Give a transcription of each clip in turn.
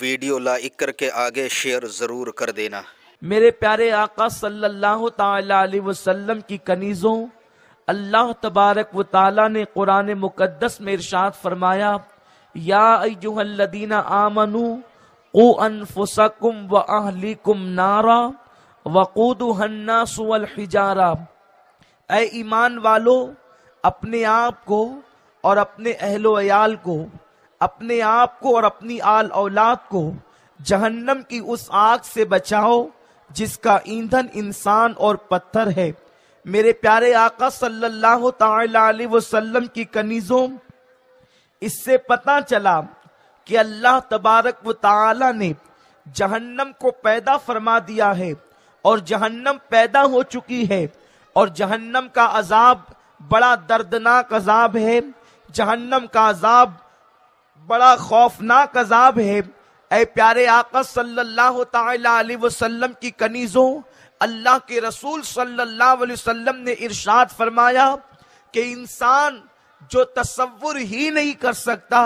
Video like کر کے آگے شیئر ضرور کر دینا۔ میرے پیارے آقا صلی اللہ تعالی علیہ وسلم کی کنیزوں، اللہ تبارک و تعالی نے قرآن مقدس میں ارشاد فرمایا، یا ایھا الذین آمنوا قوا انفسکم واہلیکم نارا وقودھا الناس والحجارہ، اے ایمان والو، اپنے آپ کو اور اپنے اہل و عیال کو، اپنے آپ کو اور اپنی آل اولاد کو جہنم کی اس آگ سے بچاؤ جس کا ایندھن انسان اور پتھر ہے۔ میرے پیارے آقا صلی اللہ تعالی علیہ وسلم کی کنیزوں، اس سے پتہ چلا کہ اللہ تبارک و تعالی نے جہنم کو پیدا فرما دیا ہے اور جہنم پیدا ہو چکی ہے، اور جہنم کا عذاب بڑا دردناک عذاب ہے، جہنم کا عذاب بڑا خوفناک عذاب ہے۔ اے پیارے آقا صلی اللہ تعالی علیہ وسلم کی کنیزوں، اللہ کے رسول صلی اللہ علیہ وسلم نے ارشاد فرمایا کہ انسان جو تصور ہی نہیں کر سکتا،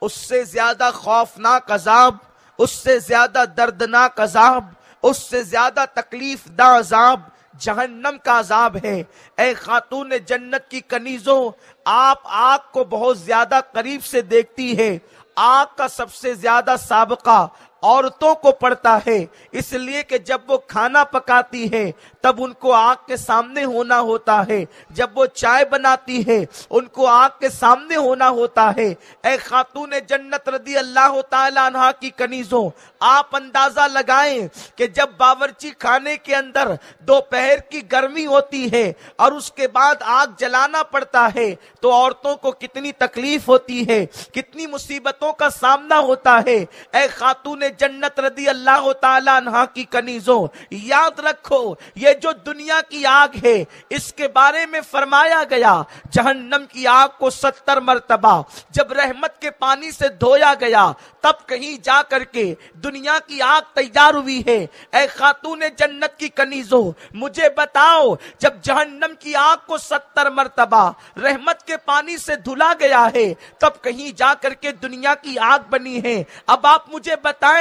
اس سے زیادہ خوفناک عذاب، اس سے زیادہ دردناک عذاب، اس سے زیادہ تکلیف دہ عذاب جہنم کا عذاب ہے۔ اے خاتون جنت کی کنیزوں، آپ آگ کو بہت زیادہ قریب سے دیکھتی ہے۔ آگ کا سب سے زیادہ سابقہ عورتوں کو پڑتا ہے، اس لیے کہ جب وہ کھانا پکاتی ہے تب ان کو آگ کے سامنے ہونا ہوتا ہے، جب وہ چائے بناتی ہے ان کو آگ کے سامنے ہونا ہوتا ہے۔ اے خاتون جنت رضی اللہ تعالی عنہا کی کنیزوں، آپ اندازہ لگائیں کہ جب باورچی خانے کے اندر دوپہر کی گرمی ہوتی ہے اور اس کے بعد آگ جلانا پڑتا ہے تو عورتوں کو کتنی تکلیف ہوتی ہے، کتنی مصیبتوں کا سامنا ہوتا ہے۔ اے خاتون جنت رضی اللہ تعالی عنہا کی کنیزوں، یاد رکھو یہ جو دنیا کی آگ ہے اس کے بارے میں فرمایا گیا، جہنم کی آگ کو 70 مرتبہ جب رحمت کے پانی سے دھویا گیا تب کہیں جا کر کے دنیا کی آگ تیار ہوئی ہے۔ اے خاتون جنت کی کنیزوں، مجھے بتاؤ، جب جہنم کی آگ کو 70 مرتبہ رحمت کے پانی سے دھلا گیا ہے تب کہیں جا کر کے دنیا کی آگ بنی ہے۔ اب آپ مجھے بتائیں،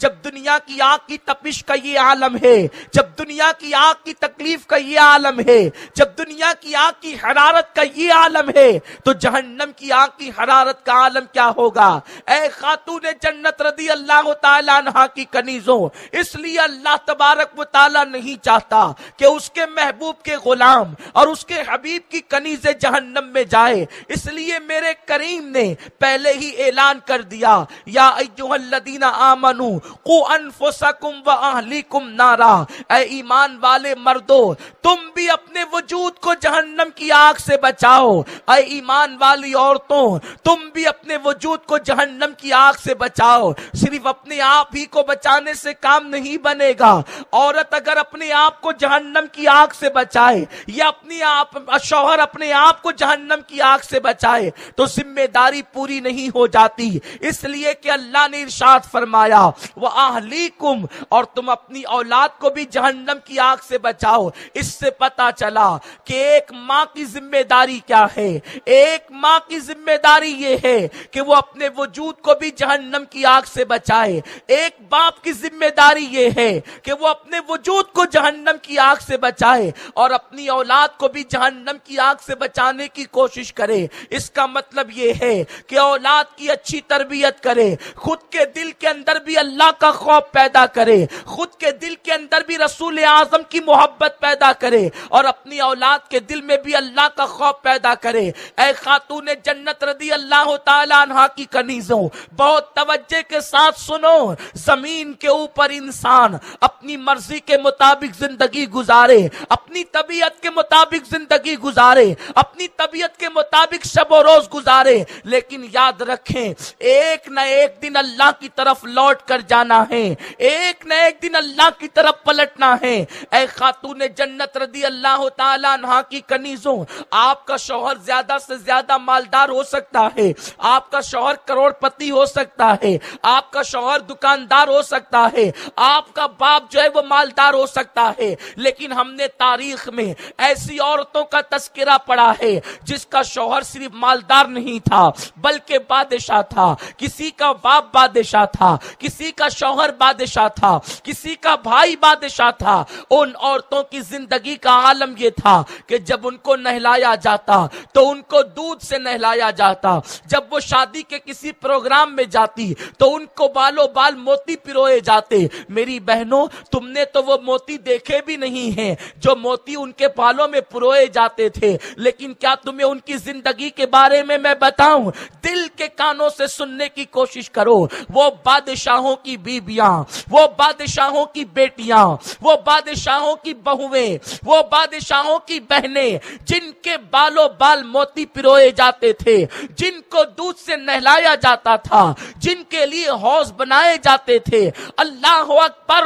جب دنیا کی آگ کی تپش کا یہ عالم ہے، جب دنیا کی آگ کی تکلیف کا یہ عالم ہے، جب دنیا کی آگ کی حرارت کا یہ عالم ہے، تو جہنم کی آگ کی حرارت کا عالم کیا ہوگا؟ اے خاتون جنت رضی اللہ تعالی عنہا کی کنیزوں، اس لیے اللہ تبارک و تعالی نہیں چاہتا کہ اس کے محبوب کے غلام اور اس کے حبیب کی کنیزیں جہنم میں جائے، اس لیے میرے کریم نے پہلے ہی اعلان کر دیا، یا ایھا الذین آمنوا قوا انفسکم واہلیکم نارا، اے ایمان والے مردو، تم بھی اپنے وجود کو جہنم کی آگ سے بچاؤ، اے ایمان والی عورتوں، تم بھی اپنے وجود کو جہنم کی آگ سے بچاؤ۔ صرف اپنے آپ ہی کو بچانے سے کام نہیں بنے گا، عورت اگر اپنے آپ کو جہنم کی آگ سے بچائے یا شوہر اپنے آپ کو جہنم کی آگ سے بچائے تو ذمہ داری پوری نہیں ہو جاتی، اس لیے کہ اللہ نے ارشاد فرمایا وَأَهْلِيكُمْ، اور تم اپنی اولاد کو بھی جہنم کی آگ سے بچاؤ۔ اس سے پتا چلا کہ ایک ماں کی ذمہ داری کیا ہے۔ ایک ماں کی ذمہ داری یہ ہے کہ وہ اپنے وجود کو بھی جہنم کی آگ سے بچائے۔ ایک باپ کی ذمہ داری یہ ہے کہ وہ اپنے وجود کو جہنم کی آگ سے بچائے اور اپنی اولاد کو بھی جہنم کی آگ سے بچانے کی کوشش کرے۔ اس کا مطلب یہ ہے کہ اولاد کی اچھی تربیت کرے، خود کے دل کے اندر بھی اللہ کا خوف پیدا کرے، خود کے دل کے اندر بھی رسول اعظم کی محبت پیدا کرے اور اپنی اولاد کے دل میں بھی اللہ کا خوف پیدا کرے۔ اے خاتون جنت رضی اللہ تعالی عنہا کی کنیزوں، بہت توجہ کے ساتھ سنو، زمین کے اوپر انسان اپنی مرضی کے مطابق زندگی گزارے، اپنی طبیعت کے مطابق زندگی گزارے، اپنی طبیعت کے مطابق شب و روز گزارے، لیکن یاد رکھیں ایک نہ ایک دن اللہ کی طرف لوٹ کر جانا ہے، ایک نہ ایک دن اللہ کی طرف پلٹنا ہے۔ اے خاتون جنت رضی اللہ تعالی عنہا کی کنیزوں، آپ کا شوہر زیادہ سے زیادہ مالدار ہو سکتا ہے، آپ کا شوہر کروڑ پتی ہو سکتا ہے، آپ کا شوہر دکاندار ہو سکتا ہے، آپ کا باپ جو ہے وہ مالدار ہو سکتا ہے، لیکن ہم نے تاریخ میں ایسی عورتوں کا تذکرہ پڑھا ہے جس کا شوہر صرف مالدار نہیں تھا بلکہ بادشاہ تھا، کسی کا باپ بادشاہ تھا، کسی کا شوہر بادشاہ تھا، کسی کا بھائی بادشاہ تھا، ان عورتوں کی زندگی کا عالم یہ تھا کہ جب ان کو نہلایا جاتا تو ان کو دودھ سے نہلایا جاتا، جب وہ شادی کے کسی پروگرام میں جاتی تو ان کو بالوں بال موتی پروئے جاتے۔ میری بہنوں، تم نے تو وہ موتی دیکھے بھی نہیں ہیں جو موتی ان کے بالوں میں پروئے جاتے تھے، لیکن کیا تمہیں ان کی زندگی کے بارے میں بتاؤں؟ دل کے کانوں سے سننے کی کوشش کرو۔ وہ بادشاہوں کی بیویاں، وہ بادشاہوں کی بیٹیاں، وہ بادشاہوں کی بہویں، وہ بادشاہوں کی بہنیں جن کے بالوں بال موتی پروئے جاتے تھے، جن کو دودھ سے نہلایا جاتا تھا، جن کے لیے حوض بنائے جاتے تھے۔ اللہ اکبر!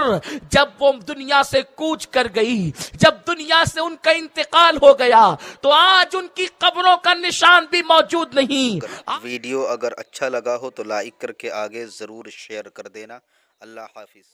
جب وہ دنیا سے کوچ کر گئی، جب دنیا سے ان کا انتقال ہو گیا تو آج ان کی قبروں کا نشان بھی موجود نہیں۔ ویڈیو اگر اچھا لگا ہو تو لائک کر کے آگے ضرور شیئر کر دینا۔ اللہ حافظ۔